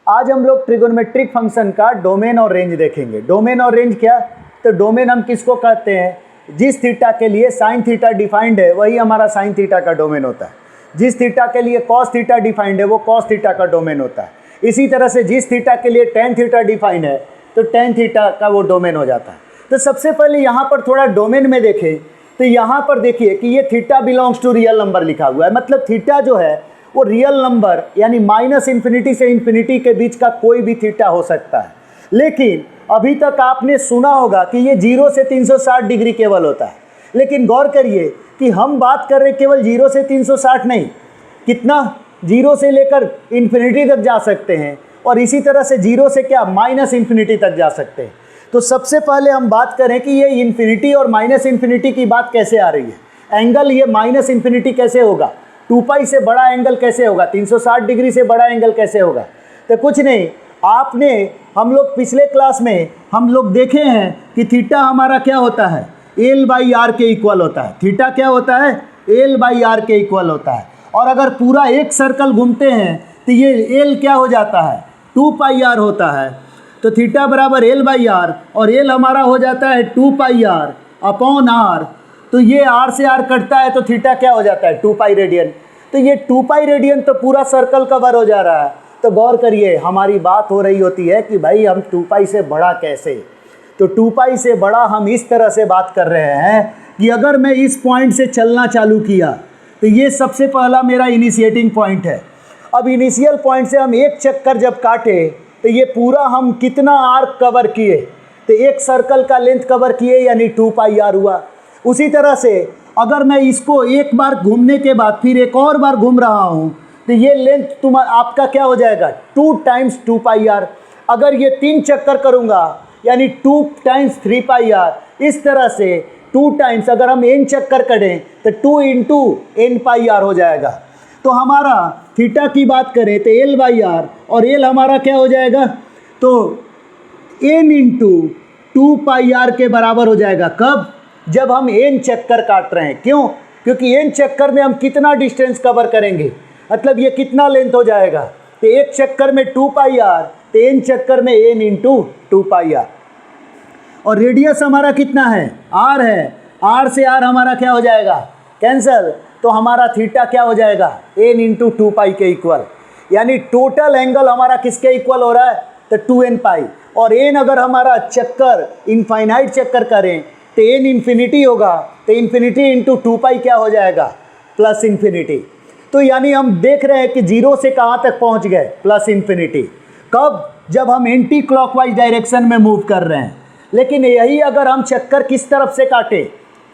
आज हम लोग ट्रिगोनोमेट्रिक फंक्शन का डोमेन और रेंज देखेंगे। डोमेन और रेंज क्या? तो डोमेन हम किसको कहते हैं? जिस थीटा के लिए साइन थीटा डिफाइंड है वही हमारा साइन थीटा का डोमेन होता है। जिस थीटा के लिए कॉस थीटा डिफाइंड है वो कॉस थीटा का डोमेन होता है। इसी तरह से जिस थीटा के लिए टेन थीटा डिफाइंड है तो टेन थीटा का वो डोमेन हो जाता है। तो सबसे पहले यहाँ पर थोड़ा डोमेन में देखें तो यहाँ पर देखिए कि ये theta belongs to real number लिखा हुआ है। मतलब थीटा जो है वो रियल नंबर यानी माइनस इन्फिनिटी से इन्फिनिटी के बीच का कोई भी थीटा हो सकता है। लेकिन अभी तक आपने सुना होगा कि ये 0 से 360 डिग्री केवल होता है। लेकिन गौर करिए कि हम बात कर रहे केवल 0 से 360 नहीं, कितना 0 से लेकर इन्फिनिटी तक जा सकते हैं और इसी तरह से 0 से क्या माइनस इन्फिनिटी तक जा सकते हैं। तो सबसे पहले हम बात करें कि ये इन्फिनिटी और माइनस इन्फिनिटी की बात कैसे आ रही है। एंगल ये माइनस इन्फिनिटी कैसे होगा, 2 से बड़ा एंगल कैसे होगा, 360 डिग्री से बड़ा एंगल कैसे होगा। तो कुछ नहीं, आपने हम लोग पिछले क्लास में हम लोग देखे हैं कि थीटा हमारा क्या होता है, L/R के इक्वल होता है। थीटा क्या होता है, L/R के इक्वल होता है। और अगर पूरा एक सर्कल घूमते हैं तो ये L क्या हो जाता है, 2πr होता है। तो थीटा बराबर L/R और L हमारा हो जाता है 2πr अपॉन r। तो ये r से r कटता है तो थीटा क्या हो जाता है, 2π रेडियन। तो ये 2π रेडियन तो पूरा सर्कल कवर हो जा रहा है। तो गौर करिए, हमारी बात हो रही होती है कि भाई हम 2π से बड़ा कैसे। तो 2π से बड़ा हम इस तरह से बात कर रहे हैं कि अगर मैं इस पॉइंट से चलना चालू किया तो ये सबसे पहला मेरा इनिशिएटिंग पॉइंट है। अब इनिशियल पॉइंट से हम एक चक्कर जब काटे तो ये पूरा हम कितना आर्क कवर किए, तो एक सर्कल का लेंथ कवर किए यानी 2πr हुआ। उसी तरह से अगर मैं इसको एक बार घूमने के बाद फिर एक और बार घूम रहा हूँ तो ये लेंथ आपका क्या हो जाएगा, 2 टाइम्स 2πr। अगर ये 3 चक्कर करूँगा यानी 2 टाइम्स 3πr। इस तरह से 2 टाइम्स अगर हम n चक्कर करें तो 2 इंटू nπr हो जाएगा। तो हमारा थीटा की बात करें तो L/R और L हमारा क्या हो जाएगा, तो n इंटू 2πr के बराबर हो जाएगा। कब? जब हम n चक्कर काट रहे हैं। क्यों? क्योंकि n चक्कर में हम कितना डिस्टेंस कवर करेंगे, मतलब ये कितना लेंथ हो जाएगा। तो एक चक्कर में 2πr तो n चक्कर में n इंटू 2πr। और रेडियस हमारा कितना है, r है। r से r हमारा क्या हो जाएगा, कैंसल। तो हमारा थीटा क्या हो जाएगा, n इंटू 2π के इक्वल। यानी टोटल एंगल हमारा किसके इक्वल हो रहा है, तो 2nπ। और n अगर हमारा चक्कर इनफाइनाइट चक्कर करें तो n इन्फिनिटी होगा, तो इन्फिनिटी इंटू 2π क्या हो जाएगा, प्लस इन्फिनिटी। तो यानी हम देख रहे हैं कि 0 से कहाँ तक पहुँच गए, प्लस इन्फिनिटी। कब? जब हम एंटी क्लॉकवाइज डायरेक्शन में मूव कर रहे हैं। लेकिन यही अगर हम चक्कर किस तरफ से काटें,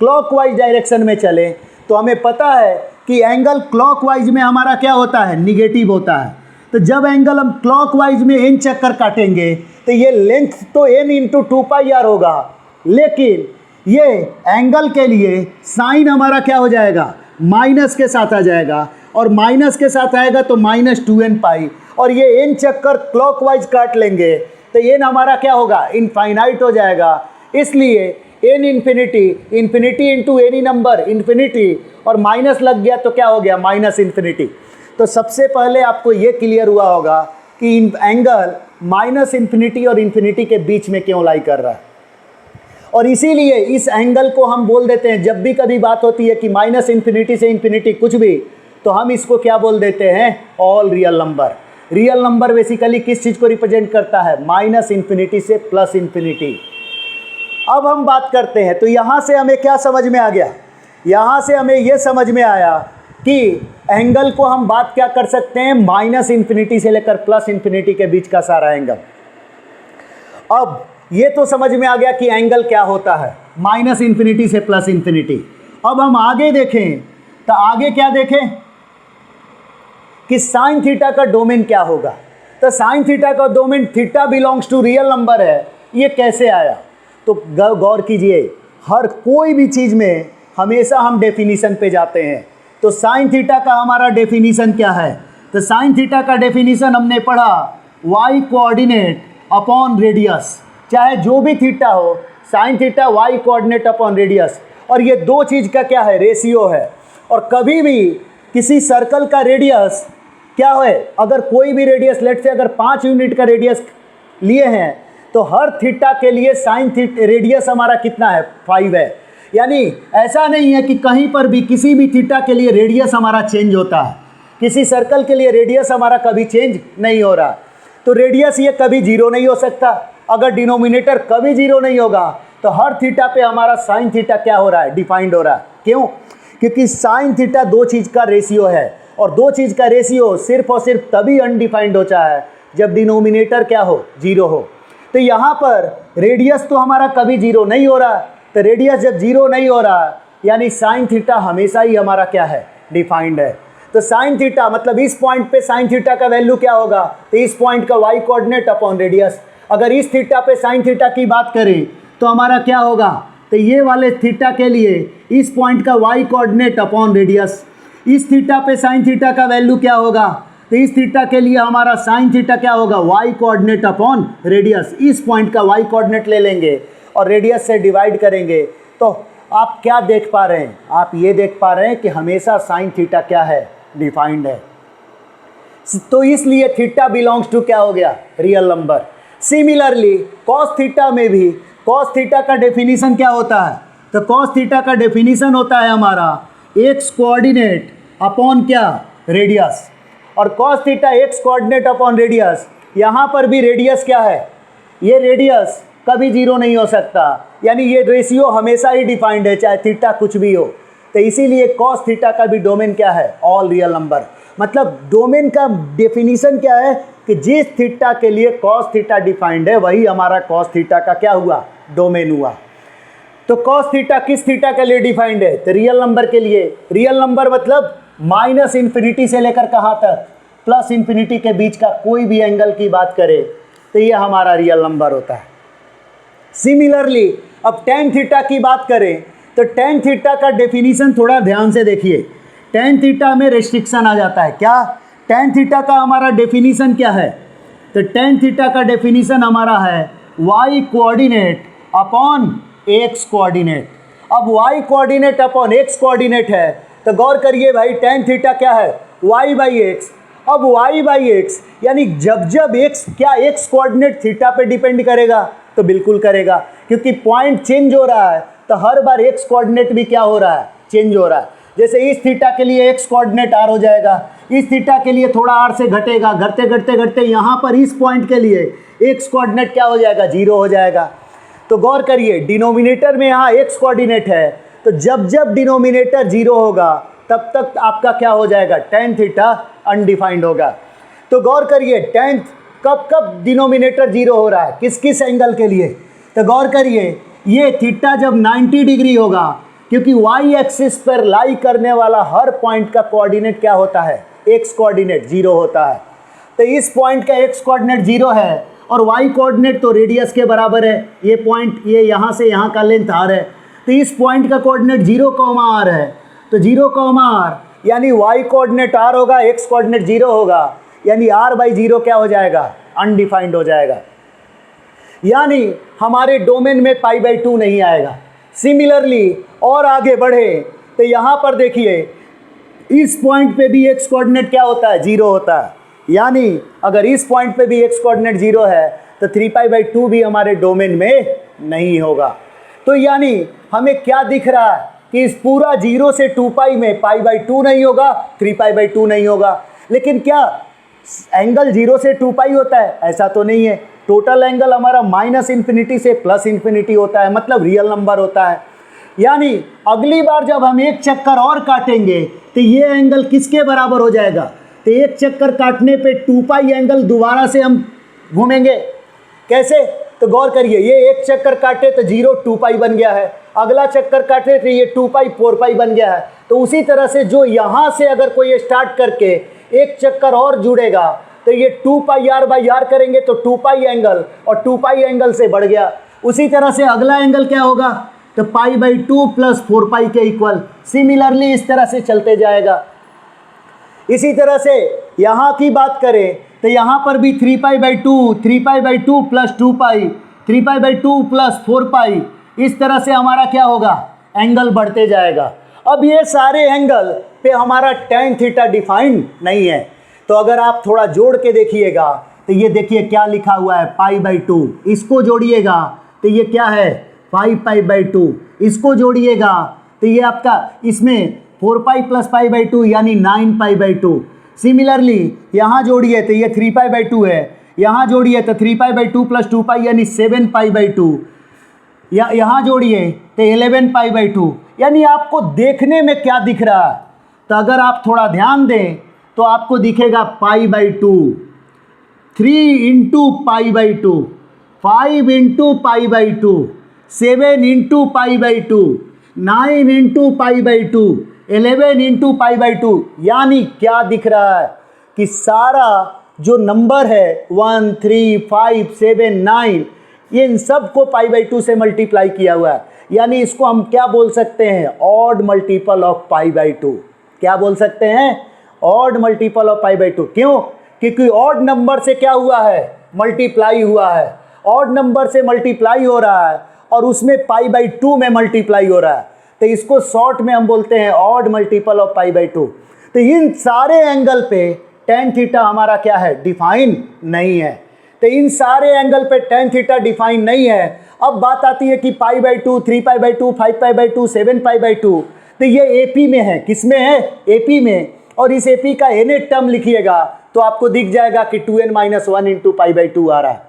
क्लॉकवाइज डायरेक्शन में चलें, तो हमें पता है कि एंगल क्लॉकवाइज में हमारा क्या होता है, निगेटिव होता है। तो जब एंगल हम क्लॉकवाइज में n चक्कर काटेंगे तो ये लेंथ तो n इंटू 2πr होगा, लेकिन ये एंगल के लिए साइन हमारा क्या हो जाएगा, माइनस के साथ आ जाएगा। और माइनस के साथ आएगा तो -2nπ। और ये n चक्कर क्लॉकवाइज काट लेंगे तो n हमारा क्या होगा, इनफाइनाइट हो जाएगा। इसलिए n infinity, infinity into any number infinity, और माइनस लग गया तो क्या हो गया, माइनस इन्फिनिटी। तो सबसे पहले आपको ये क्लियर हुआ होगा कि एंगल माइनस इन्फिनिटी और इन्फिनिटी के बीच में क्यों लाई कर रहा है। और इसीलिए इस एंगल को हम बोल देते हैं, जब भी कभी बात होती है कि माइनस इन्फिनिटी से इन्फिनिटी कुछ भी, तो हम इसको क्या बोल देते हैं, all real number. Real number basically किस चीज़ को रिप्रेजेंट करता है, माइनस इन्फिनिटी से प्लस इन्फिनिटी। अब हम बात करते हैं तो यहाँ से हमें क्या समझ में आ गया, यहाँ से हमें यह समझ में आया कि एंगल को हम बात क्या कर सकते हैं, माइनस इन्फिनिटी से लेकर प्लस इन्फिनिटी के बीच का सारा एंगल। अब ये तो समझ में आ गया कि एंगल क्या होता है, माइनस इन्फिनिटी से प्लस इन्फिनिटी। अब हम आगे देखें तो आगे क्या देखें कि साइन थीटा का डोमेन क्या होगा। तो साइन थीटा का domain theta belongs to real number है, ये कैसे आया। तो गौर कीजिए, हर कोई भी चीज़ में हमेशा हम डेफिनीशन पे जाते हैं। तो साइन थीटा का हमारा डेफिनीशन क्या है, तो साइन थीटा का डेफिनीशन हमने पढ़ा y कोऑर्डिनेट अपॉन रेडियस। चाहे जो भी थीटा हो, sine theta y coordinate upon radius. और ये दो चीज़ का क्या है, रेशियो है। और कभी भी किसी सर्कल का रेडियस क्या है, अगर कोई भी रेडियस, लेट से अगर 5 यूनिट का रेडियस लिए हैं तो हर थीटा के लिए साइन थीटा रेडियस हमारा कितना है, 5 है। यानी ऐसा नहीं है कि कहीं पर भी किसी भी थीटा के लिए रेडियस हमारा चेंज होता है, किसी सर्कल के लिए रेडियस हमारा कभी चेंज नहीं हो रहा। तो रेडियस ये कभी जीरो नहीं हो सकता। अगर डिनोमिनेटर कभी जीरो नहीं होगा तो हर थीटा पे हमारा साइन थीटा क्या हो रहा है, डिफाइंड हो रहा है। क्यों? क्योंकि साइन थीटा दो चीज़ का रेशियो है, और दो चीज़ का रेशियो सिर्फ और सिर्फ तभी अनडिफाइंड होता है जब डिनोमिनेटर क्या हो, जीरो हो। तो यहाँ पर रेडियस तो हमारा कभी जीरो नहीं हो रहा, तो रेडियस जब जीरो नहीं हो रहा यानी साइन थीटा हमेशा ही हमारा क्या है, डिफाइंड है। तो साइन थीटा मतलब इस पॉइंट पे साइन थीटा का वैल्यू क्या होगा, तो इस पॉइंट का वाई कोऑर्डिनेट अपॉन रेडियस। अगर इस थीटा पे साइन थीटा की बात करें तो हमारा क्या होगा, तो ये वाले थीटा के लिए इस पॉइंट का वाई कोऑर्डिनेट अपॉन रेडियस। इस थीटा पे साइन थीटा का वैल्यू क्या होगा, तो इस थीटा के लिए हमारा साइन थीटा क्या होगा, वाई कोऑर्डिनेट अपॉन रेडियस। इस पॉइंट का वाई कोऑर्डिनेट ले लेंगे और रेडियस से डिवाइड करेंगे। तो आप क्या देख पा रहे हैं, आप ये देख पा रहे हैं कि हमेशा साइन थीटा क्या है, डिफाइंड है। तो इसलिए थीटा बिलोंग्स टू क्या हो गया, real number. Similarly cos theta में भी, कॉस थीटा का डेफिनेशन क्या होता है, तो कॉस थीटा का डेफिनेशन होता है हमारा एक्स कोऑर्डिनेट अपॉन क्या, रेडियस। और cos theta x coordinate upon radius, यहाँ पर भी रेडियस क्या है, ये रेडियस कभी जीरो नहीं हो सकता, यानी ये रेशियो हमेशा ही डिफाइंड है चाहे थीटा कुछ भी हो। तो इसीलिए कॉस थीटा का भी डोमेन क्या है, ऑल रियल नंबर। मतलब डोमेन का डेफिनेशन क्या है कि जिस थीटा के लिए कॉस थीटा डिफाइंड है वही हमारा कॉस थीटा का क्या हुआ, डोमेन हुआ। तो कॉस थीटा किस थीटा के लिए डिफाइंड है, तो रियल नंबर के लिए। रियल नंबर मतलब माइनस इन्फिनिटी से लेकर कहाँ तक, प्लस इन्फिनिटी के बीच का कोई भी एंगल की बात करें तो ये हमारा रियल नंबर होता है। सिमिलरली अब टेन थीटा की बात करें तो टेन थीटा का डेफिनेशन थोड़ा ध्यान से देखिए। टेन थीटा में रेस्ट्रिक्शन आ जाता है। क्या, टेन थीटा का हमारा डेफिनेशन क्या है, तो टेन थीटा का डेफिनेशन हमारा है Y coordinate upon X coordinate. अब Y coordinate upon X coordinate है तो गौर करिए भाई, टेन थीटा क्या है, वाई बाई एक्स। अब वाई बाई एक्स यानी जब जब एक्स क्या, एक्स कोऑर्डिनेट थीटा पे डिपेंड करेगा, तो बिल्कुल करेगा, क्योंकि पॉइंट चेंज हो रहा है तो हर बार एक्स कोऑर्डिनेट भी क्या हो रहा है, चेंज हो रहा है। जैसे इस थीटा के लिए एक्स कोऑर्डिनेट आर हो जाएगा, इस थीटा के लिए थोड़ा आर से घटेगा, घटते घटते घटते यहाँ पर इस पॉइंट के लिए एक्स कोऑर्डिनेट क्या हो जाएगा, जीरो हो जाएगा। तो गौर करिए, डिनोमिनेटर में यहाँ एक्स कोऑर्डिनेट है, तो जब जब डिनोमिनेटर जीरो होगा तब तक आपका क्या हो जाएगा, टेन थीटा अनडिफाइंड होगा। तो गौर करिए, टेन कब कब डिनोमिनेटर जीरो हो रहा है, किस किस एंगल के लिए, तो गौर करिए ये थीटा जब 90 डिग्री होगा, क्योंकि वाई एक्सिस पर लाई करने वाला हर पॉइंट का कोऑर्डिनेट क्या होता है, एक्स कोऑर्डिनेट जीरो होता है। तो इस पॉइंट का एक्स कोऑर्डिनेट जीरो है और वाई कोऑर्डिनेट तो रेडियस के बराबर है। ये पॉइंट, ये यहाँ से यहाँ का लेंथ आर है, तो इस पॉइंट का कोऑर्डिनेट 0, r है। तो 0, r यानी वाई कोऑर्डिनेट r होगा, एक्स कोऑर्डिनेट 0 होगा, यानी r बाई 0 क्या हो जाएगा, अनडिफाइंड हो जाएगा, यानी हमारे डोमेन में पाई बाई 2 नहीं आएगा। सिमिलरली और आगे बढ़े तो यहाँ पर देखिए, इस पॉइंट पे भी एक्स कोऑर्डिनेट क्या होता है, 0 होता है, यानी अगर इस पॉइंट पे भी एक्स कोऑर्डिनेट 0 है तो 3π/2 भी हमारे डोमेन में नहीं होगा। तो यानी हमें क्या दिख रहा है कि इस पूरा 0 से 2π में π/2 नहीं होगा, 3π/2 नहीं होगा। लेकिन क्या एंगल 0 से 2π होता है, ऐसा तो नहीं है। टोटल एंगल हमारा माइनस इन्फिनिटी से प्लस इन्फिनिटी होता है, मतलब रियल नंबर होता है। यानी अगली बार जब हम एक चक्कर और काटेंगे तो ये एंगल किसके बराबर हो जाएगा, तो एक चक्कर काटने पे 2π एंगल दोबारा से हम घूमेंगे। कैसे, तो गौर करिए, ये एक चक्कर काटे तो 0 2π बन गया है, अगला चक्कर काटे तो ये 2π 4π बन गया है। तो उसी तरह से जो यहाँ से अगर कोई स्टार्ट करके एक चक्कर और जुड़ेगा तो ये 2πr/r करेंगे तो 2π एंगल, और 2π एंगल से बढ़ गया। उसी तरह से अगला एंगल क्या होगा, तो π/2 + 4π के इक्वल। सिमिलरली इस तरह से चलते जाएगा। इसी तरह से यहाँ की बात करें तो यहाँ पर भी 3π/2 + 2π, 3π/2 + 4π, इस तरह से हमारा क्या होगा, एंगल बढ़ते जाएगा। अब ये सारे एंगल पे हमारा tan थीटा डिफाइंड नहीं है, तो अगर आप थोड़ा जोड़ के देखिएगा तो ये देखिए क्या लिखा हुआ है π/2, इसको जोड़िएगा तो ये क्या है 5π/2, इसको जोड़िएगा तो ये आपका इसमें 4π + π/2 यानी 9π/2। सिमिलरली यहाँ जोड़िए तो ये 3π/2 है, यहाँ जोड़िए तो 3π/2 + 2π यानी 7π/2, यहाँ जोड़िए तो 11π/2। यानी आपको देखने में क्या दिख रहा है, तो अगर आप थोड़ा ध्यान दें तो आपको दिखेगा π/2, 3 × π/2, 5 × π/2, 7 × π/2, 9 × π/2, 11 × π/2। यानी क्या दिख रहा है कि सारा जो नंबर है 1, 3, 5, 7, 9 ये इन सब को π/2 से मल्टीप्लाई किया हुआ है। यानी इसको हम क्या बोल सकते हैं, ऑड मल्टीपल ऑफ π/2। क्या बोल सकते हैं, ऑड मल्टीपल ऑफ π/2। क्यों, क्योंकि ऑड नंबर से क्या हुआ है, मल्टीप्लाई हुआ है। ऑड नंबर से मल्टीप्लाई हो रहा है और उसमें π/2 में मल्टीप्लाई हो रहा है, तो इसको शॉर्ट में हम बोलते हैं ऑड मल्टीपल ऑफ π/2। तो इन सारे एंगल पे tan थीटा हमारा क्या है, डिफाइन नहीं है। तो इन सारे एंगल पे tan थीटा डिफाइन नहीं है। अब बात आती है कि π/2, 3π/2, 5π/2, 7π/2, तो ये एपी में है। किस में है, एपी में। और इस एपी का nth टर्म लिखिएगा तो आपको दिख जाएगा कि 2n - 1 × π/2 आ रहा है।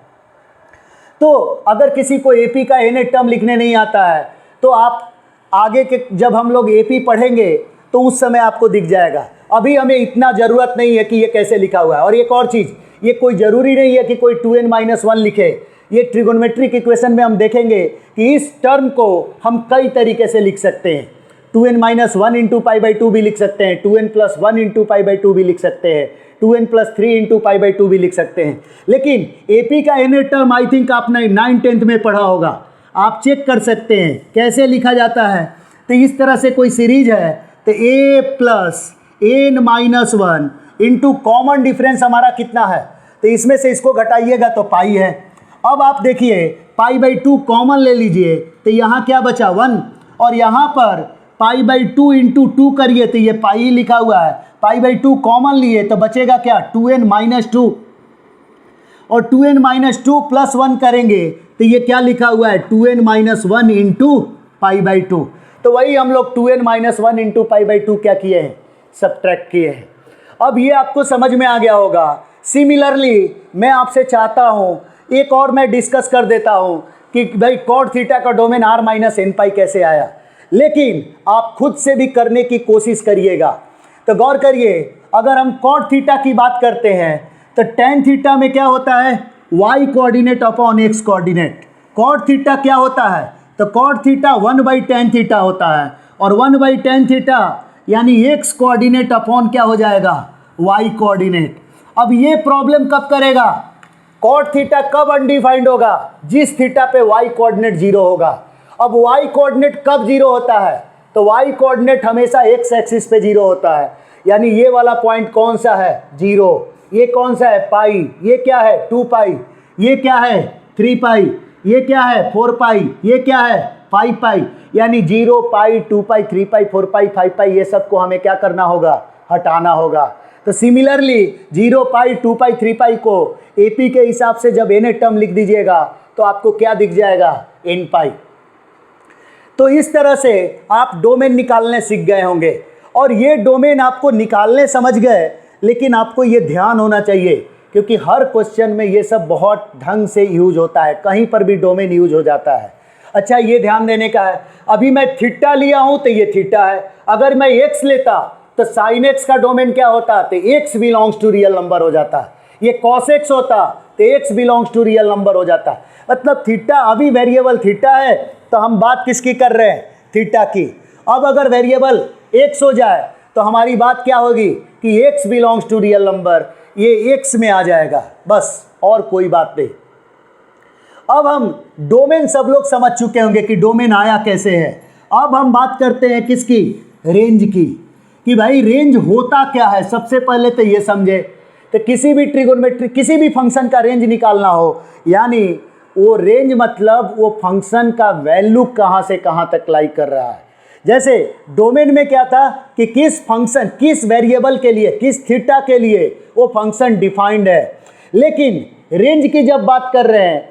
तो अगर किसी को एपी का nth टर्म लिखने नहीं आता है तो आप आगे के जब हम लोग एपी पढ़ेंगे तो उस समय आपको दिख जाएगा। अभी हमें इतना ज़रूरत नहीं है कि ये कैसे लिखा हुआ है। और एक और चीज़, ये कोई ज़रूरी नहीं है कि कोई 2n - 1 लिखे। ये ट्रिगोनोमेट्रिक इक्वेशन में हम देखेंगे कि इस टर्म को हम कई तरीके से लिख सकते हैं। 2n - 1 × π/2 भी लिख सकते हैं, 2n + 1 × π/2 भी लिख सकते हैं, 2n + 3 × π/2 भी लिख सकते हैं। लेकिन एपी का nth टर्म आई थिंक आपने 9th में पढ़ा होगा, आप चेक कर सकते हैं कैसे लिखा जाता है। तो इस तरह से कोई सीरीज है तो a + n - 1 into common difference हमारा कितना है, तो इसमें से इसको घटाइएगा तो पाई है। अब आप देखिए π/2 कॉमन ले लीजिए तो यहाँ क्या बचा 1, और यहाँ पर π/2 × 2 करिए तो ये पाई लिखा हुआ है। π/2 कॉमन लिए तो बचेगा क्या 2n - 2, और 2n - 2 + 1 करेंगे तो ये क्या लिखा हुआ है 2n - 1 × π/2। तो वही हम लोग 2n - 1 × π/2 क्या किए हैं, सब्ट्रैक्ट किए हैं। अब ये आपको समझ में आ गया होगा। सिमिलरली मैं आपसे चाहता हूँ एक और मैं डिस्कस कर देता हूँ कि भाई cot थीटा का डोमेन r - nπ कैसे आया, लेकिन आप खुद से भी करने की कोशिश करिएगा। तो गौर करिए, अगर हम cot थीटा की बात करते हैं तो tan थीटा में क्या होता है, y coordinate upon x coordinate. cot theta क्या होता है, तो cot थीटा 1/tan थीटा होता है, और 1/tan थीटा यानी x कोऑर्डिनेट अपॉन क्या हो जाएगा, y कोऑर्डिनेट। अब ये प्रॉब्लम कब करेगा, cot थीटा कब अनडिफाइंड होगा, जिस थीटा पे y कोऑर्डिनेट 0 होगा। अब y कोऑर्डिनेट कब 0 होता है, तो y कोऑर्डिनेट हमेशा x एक्सिस पे 0 होता है। यानी ये वाला पॉइंट कौन सा है, 0। ये कौन सा है, पाई। ये क्या है 2π, ये क्या है 3π, ये क्या है 4π, ये क्या है 5π। यानी 0π, 2π, 3π, 4π, 5π ये सब को हमें क्या करना होगा, हटाना होगा। तो सिमिलरली 0π, 2π, 3π को एपी के हिसाब से जब nth टर्म लिख दीजिएगा तो आपको क्या दिख जाएगा, nπ। तो इस तरह से आप डोमेन निकालने सीख गए होंगे, और ये डोमेन आपको निकालने समझ गए, लेकिन आपको ये ध्यान होना चाहिए क्योंकि हर क्वेश्चन में ये सब बहुत ढंग से यूज होता है, कहीं पर भी डोमेन यूज हो जाता है। अच्छा, ये ध्यान देने का है, अभी मैं थीटा लिया हूँ तो ये थीटा है। अगर मैं x लेता तो sin x का डोमेन क्या होता, तो x belongs to real number हो जाता। ये cos x होता तो x belongs to real number हो जाता। मतलब थीटा अभी वेरिएबल थीटा है तो हम बात किसकी कर रहे हैं, थीटा की। अब अगर वेरिएबल x हो जाए तो हमारी बात क्या होगी कि x belongs to real number, ये x में आ जाएगा, बस और कोई बात नहीं। अब हम डोमेन सब लोग समझ चुके होंगे कि डोमेन आया कैसे है। अब हम बात करते हैं किसकी, रेंज की, कि भाई रेंज होता क्या है। सबसे पहले तो ये समझे, तो किसी भी ट्रिगोनोमेट्रिक किसी भी फंक्शन का रेंज निकालना हो, यानी वो रेंज मतलब वो फंक्शन का वैल्यू कहाँ से कहाँ तक लाई कर रहा है। जैसे डोमेन में क्या था कि किस फंक्शन, किस वेरिएबल के लिए, किस थीटा के लिए वो फंक्शन डिफाइंड है। लेकिन रेंज की जब बात कर रहे हैं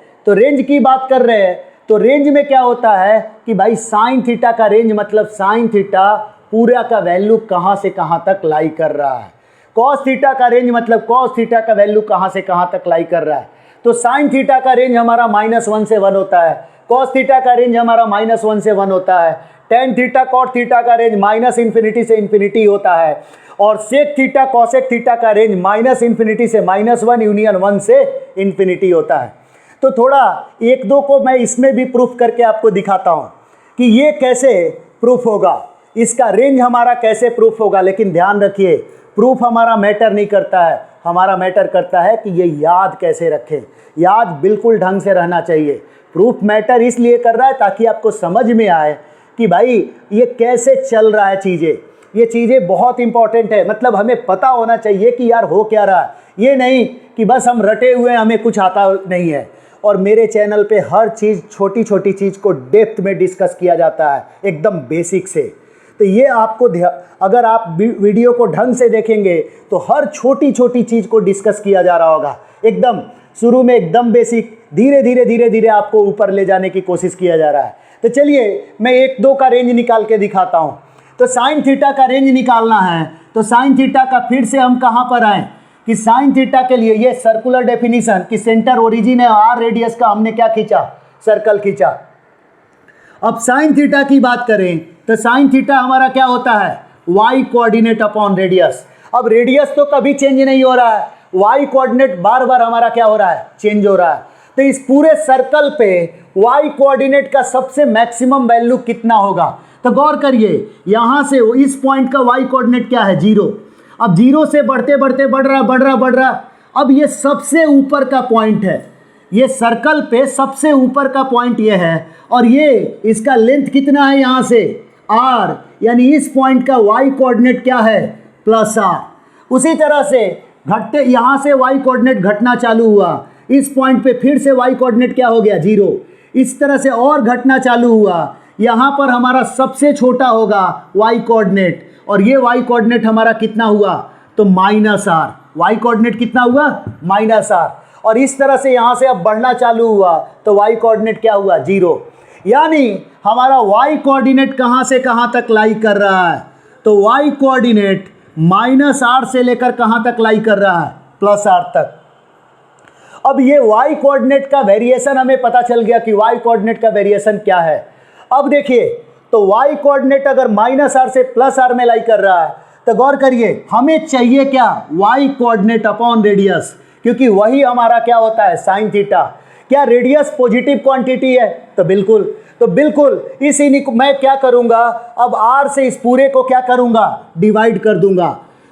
तो रेंज में क्या होता है कि भाई साइन थीटा का रेंज मतलब साइन थीटा पूरा का वैल्यू कहाँ से कहाँ तक लाई कर रहा है। कॉस थीटा का रेंज मतलब कॉस थीटा का वैल्यू कहाँ से कहाँ तक लाई कर रहा है। तो साइन थीटा का रेंज हमारा -1 से 1 होता है, कॉस थीटा का रेंज हमारा -1 से 1 होता है, टेन थीटा कॉट थीटा का रेंज -∞ से इन्फिनिटी होता है, और सेक थीटा कॉसेक थीटा का रेंज -∞ से -1 यूनियन 1 से इन्फिनिटी होता है। तो थोड़ा एक दो को मैं इसमें भी प्रूफ करके आपको दिखाता हूँ कि ये कैसे प्रूफ होगा, इसका रेंज हमारा कैसे प्रूफ होगा। लेकिन ध्यान रखिए, प्रूफ हमारा मैटर नहीं करता है, हमारा मैटर करता है कि ये याद कैसे रखें। याद बिल्कुल ढंग से रहना चाहिए। प्रूफ मैटर इसलिए कर रहा है ताकि आपको समझ में आए कि भाई ये कैसे चल रहा है चीज़ें। ये चीज़ें बहुत इंपॉर्टेंट है, मतलब हमें पता होना चाहिए कि यार हो क्या रहा है। ये नहीं कि बस हम रटे हुए हैं, हमें कुछ आता नहीं है। और मेरे चैनल पे हर चीज़, छोटी छोटी चीज़ को डेप्थ में डिस्कस किया जाता है, एकदम बेसिक से। तो ये आपको अगर आप वीडियो को ढंग से देखेंगे तो हर छोटी छोटी चीज़ को डिस्कस किया जा रहा होगा। एकदम शुरू में एकदम बेसिक, धीरे धीरे आपको ऊपर ले जाने की कोशिश किया जा रहा है। तो चलिए मैं एक दो का रेंज निकाल के दिखाता हूँ। तो साइन थीटा का रेंज निकालना है, तो साइन थीटा का फिर से हम कहाँ पर आएँ कि साइन थीटा के लिए ये सर्कुलर डेफिनेशन कि सेंटर ओरिजिन है, आर रेडियस का हमने क्या खींचा, सर्कल खींचा। अब साइन थीटा की बात करें तो साइन थीटा हमारा क्या होता है, वाई कोऑर्डिनेट अपॉन रेडियस। अब रेडियस तो कभी चेंज नहीं हो रहा है, वाई कोऑर्डिनेट बार बार हमारा क्या हो रहा है, चेंज हो रहा है। तो इस पूरे सर्कल पे वाई कोऑर्डिनेट का सबसे मैक्सिमम वैल्यू कितना होगा। तो गौर करिए, यहाँ से इस पॉइंट का वाई कोऑर्डिनेट क्या है, 0। अब 0 से बढ़ते बढ़ते बढ़ रहा। अब ये सबसे ऊपर का पॉइंट है, ये सर्कल पे सबसे ऊपर का पॉइंट ये है, और ये इसका लेंथ कितना है यहाँ से, r, यानी इस पॉइंट का y कोऑर्डिनेट क्या है, +r। उसी तरह से घटते यहाँ से y कोऑर्डिनेट घटना चालू हुआ, इस पॉइंट पे फिर से y कोऑर्डिनेट क्या हो गया, 0। इस तरह से और घटना चालू हुआ, यहाँ पर हमारा सबसे छोटा होगा y कोऑर्डिनेट, और ये y कोऑर्डिनेट हमारा कितना हुआ, तो -r। y कोऑर्डिनेट कितना हुआ, -r। और इस तरह से यहाँ से अब बढ़ना चालू हुआ तो y कोऑर्डिनेट क्या हुआ, 0। यानी हमारा y कोऑर्डिनेट कहाँ से कहाँ तक लाई कर रहा है, तो y कोऑर्डिनेट -r से लेकर कहाँ तक लाई कर रहा है, +r तक। अब ये y कोऑर्डिनेट का वेरिएशन हमें पता चल गया कि y कोऑर्डिनेट का वेरिएशन क्या है। अब देखिए, तो y कोऑर्डिनेट अगर -r से +r में लाई कर रहा है तो गौर करिए, हमें चाहिए क्या, y कोऑर्डिनेट अपॉन रेडियस, क्योंकि वही हमारा क्या होता है, साइन थीटा। क्या रेडियस पॉजिटिव क्वांटिटी है, तो बिल्कुल मैं क्या करूंगा, अब r से इस पूरे को क्या करूंगा, डिवाइड कर दूंगा।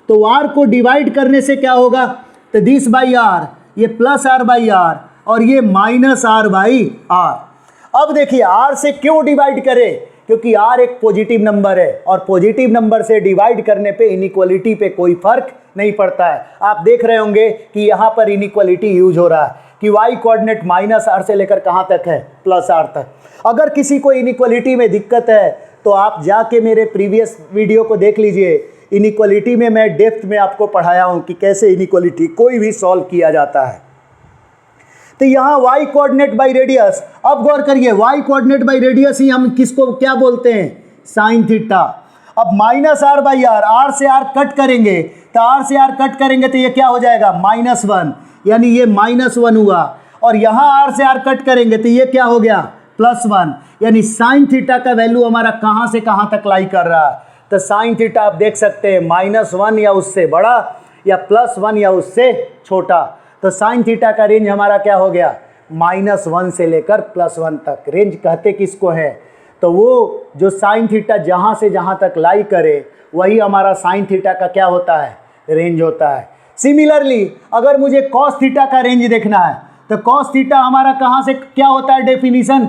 तो r को डिवाइड करने से क्या होगा, तो दिस बाई r, ये +r/r और ये -r/r। अब देखिए r से क्यों डिवाइड करें, क्योंकि r एक पॉजिटिव नंबर है, और पॉजिटिव नंबर से डिवाइड करने पे इनइक्वालिटी पे कोई फर्क नहीं पड़ता है। आप देख रहे होंगे कि यहाँ पर इनइक्वालिटी यूज हो रहा है कि y कोऑर्डिनेट -r से लेकर कहाँ तक है, +r तक। अगर किसी को इनइक्वालिटी में दिक्कत है तो आप जाके मेरे प्रीवियस वीडियो को देख लीजिए। इनइक्वालिटी में मैं डेप्थ में आपको पढ़ाया हूँ कि कैसे इनइक्वालिटी कोई भी सॉल्व किया जाता है। तो यहाँ y कोऑर्डिनेट बाई रेडियस, अब गौर करिए, y कोऑर्डिनेट बाई रेडियस ही हम किसको क्या बोलते हैं, साइन थीटा। अब -r/r, r से r कट करेंगे, तो r से r कट करेंगे तो ये क्या हो जाएगा, -1, यानी ये -1 हुआ। और यहाँ r से r कट करेंगे तो ये क्या हो गया, +1, यानी साइन थीटा का वैल्यू हमारा कहाँ से कहाँ तक लाई कर रहा है। तो साइन थीटा आप देख सकते हैं -1 या उससे बड़ा, या +1 या उससे छोटा। तो साइन थीटा का रेंज हमारा क्या हो गया, -1 से लेकर +1 तक। रेंज कहते किसको है, तो वो जो साइन थीटा जहाँ से जहाँ तक लाई करे वही हमारा साइन थीटा का क्या होता है, रेंज होता है। सिमिलरली अगर मुझे कॉस थीटा का रेंज देखना है तो कॉस थीटा हमारा कहाँ से क्या होता है, डेफिनीशन,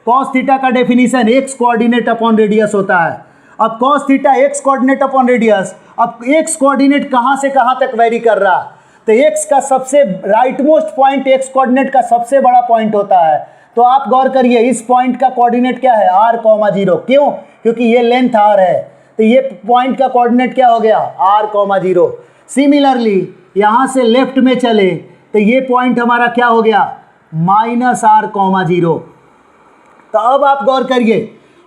कॉस थीटा का definition x coordinate upon radius होता है। अब cos theta x coordinate upon radius, अब x कोऑर्डिनेट कहाँ से कहाँ तक वेरी कर रहा है, तो x का सबसे right most point x coordinate का सबसे बड़ा पॉइंट होता है। तो आप गौर करिए इस पॉइंट का कोऑर्डिनेट क्या है, r,0। क्यों? क्योंकि ये लेंथ r है, तो ये पॉइंट का कोऑर्डिनेट क्या हो गया, r,0। सिमिलरली यहाँ से लेफ्ट में चले तो ये पॉइंट हमारा क्या हो गया, -r,0। तो अब आप गौर करिए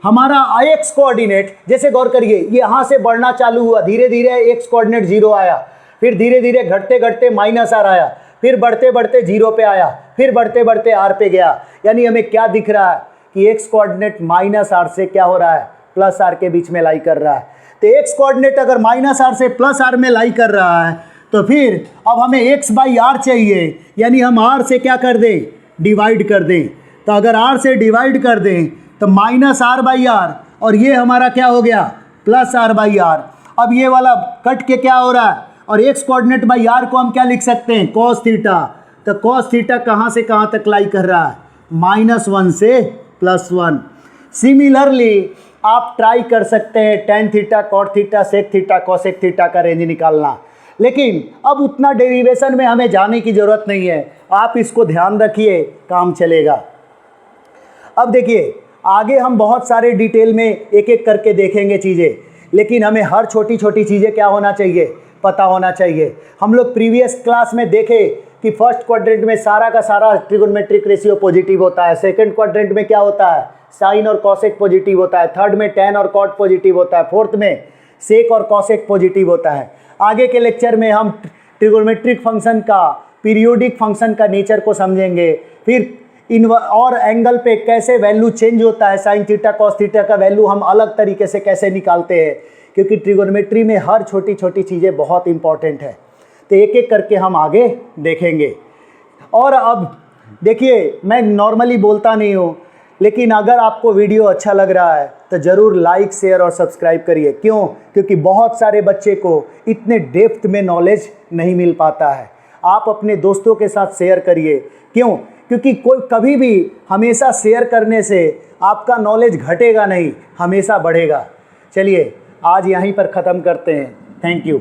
हमारा x कोऑर्डिनेट, जैसे गौर करिए ये यहाँ से बढ़ना चालू हुआ, धीरे धीरे x कोऑर्डिनेट 0 आया, फिर धीरे धीरे घटते घटते -r आया, फिर बढ़ते बढ़ते 0 पे आया, फिर बढ़ते बढ़ते r पे गया। यानी हमें क्या दिख रहा है कि x कोऑर्डिनेट -r से क्या हो रहा है, +r के बीच में लाई कर रहा है। तो x कोऑर्डिनेट अगर -r से +r में लाई कर रहा है तो फिर अब हमें x/r चाहिए, यानी हम r से क्या कर दें, डिवाइड कर दें। तो अगर r से डिवाइड कर दें तो -r/r, और ये हमारा क्या हो गया, +r/r। अब ये वाला कट के क्या हो रहा है, और x कोऑर्डिनेट बाई r को हम क्या लिख सकते हैं, cos थीटा। तो cos थीटा कहाँ से कहाँ तक लाई कर रहा है, -1 से +1। सिमिलरली आप ट्राई कर सकते हैं tan theta, cot theta, sec theta, cosec theta का रेंज निकालना, लेकिन अब उतना डेरिवेशन में हमें जाने की ज़रूरत नहीं है। आप इसको ध्यान रखिए, काम चलेगा। अब देखिए आगे हम बहुत सारे डिटेल में एक एक करके देखेंगे चीज़ें, लेकिन हमें हर छोटी छोटी चीज़ें क्या होना चाहिए, पता होना चाहिए। हम लोग प्रीवियस क्लास में देखे कि फर्स्ट क्वाड्रेंट में सारा का सारा ट्रिगोनोमेट्रिक रेशियो पॉजिटिव होता है, सेकंड क्वाड्रेंट में क्या होता है, साइन और कॉसेक पॉजिटिव होता है, थर्ड में tan और cot पॉजिटिव होता है, फोर्थ में सेक और कॉसेक पॉजिटिव होता है। आगे के लेक्चर में हम ट्रिगोनोमेट्रिक फंक्शन का, पीरियोडिक फंक्शन का नेचर को समझेंगे, फिर इन और एंगल पे कैसे वैल्यू चेंज होता है, साइन थीटा कॉस थीटा का वैल्यू हम अलग तरीके से कैसे निकालते हैं, क्योंकि ट्रिगोनोमेट्री में हर छोटी छोटी चीज़ें बहुत इंपॉर्टेंट है। तो एक एक करके हम आगे देखेंगे। और अब देखिए मैं नॉर्मली बोलता नहीं हूँ, लेकिन अगर आपको वीडियो अच्छा लग रहा है तो ज़रूर लाइक, शेयर और सब्सक्राइब करिए। क्यों? क्योंकि बहुत सारे बच्चे को इतने डेप्थ में नॉलेज नहीं मिल पाता है। आप अपने दोस्तों के साथ शेयर करिए। क्यों? क्योंकि कोई कभी भी हमेशा शेयर करने से आपका नॉलेज घटेगा नहीं, हमेशा बढ़ेगा। चलिए आज यहीं पर ख़त्म करते हैं। Thank you.